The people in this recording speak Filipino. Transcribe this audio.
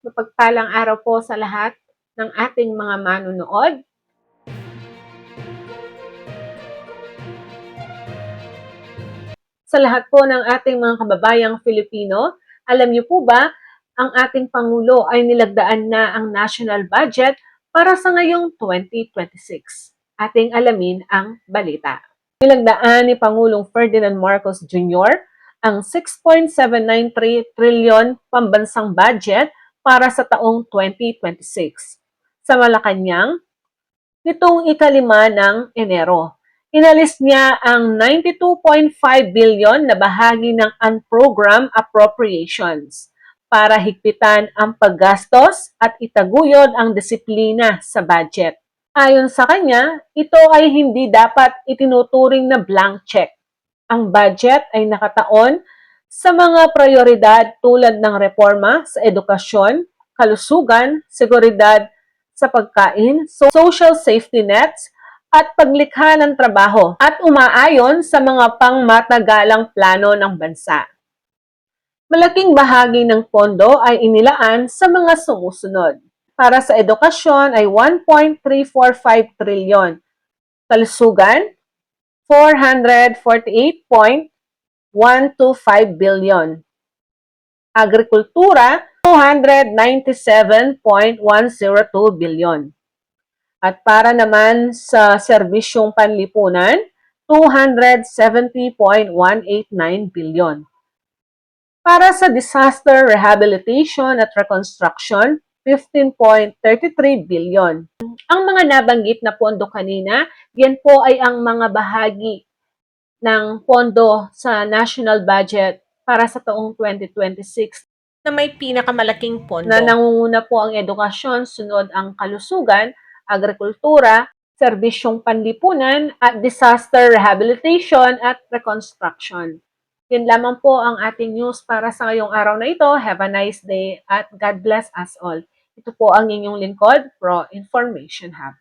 Mapagpalang araw po sa lahat ng ating mga manunood. Sa lahat po ng ating mga kababayang Filipino, alam niyo po ba, ang ating Pangulo ay nilagdaan na ang national budget para sa ngayong 2026. Ating alamin ang balita. Nilagdaan ni Pangulong Ferdinand Marcos Jr. ang 6.793 trilyon pambansang budget para sa taong 2026. Sa Malacanang, nitong ikalima ng Enero, inalis niya ang 92.5 billion na bahagi ng unprogrammed appropriations para higpitan ang paggastos at itaguyod ang disiplina sa budget. Ayon sa kanya, ito ay hindi dapat itinuturing na blank check. Ang budget ay nakataon sa mga prioridad tulad ng reforma sa edukasyon, kalusugan, seguridad sa pagkain, social safety nets, at paglikha ng trabaho at umaayon sa mga pangmatagalang plano ng bansa. Malaking bahagi ng pondo ay inilaan sa mga sumusunod. Para sa edukasyon ay 1.345 trilyon, kalusugan 448.125 billion, agrikultura 297.102 billion, at para naman sa serbisyong panlipunan 270.189 billion. Para sa disaster rehabilitation at reconstruction, 15.33 billion. Ang mga nabanggit na pondo kanina, yan po ay ang mga bahagi ng pondo sa national budget para sa taong 2026 na may pinakamalaking pondo. Na nangunguna po ang edukasyon, sunod ang kalusugan, agrikultura, serbisyong panlipunan, at disaster rehabilitation at reconstruction. Yan lamang po ang ating news para sa ngayong araw na ito. Have a nice day at God bless us all. Ito po ang inyong lingkod, Pro Information Hub.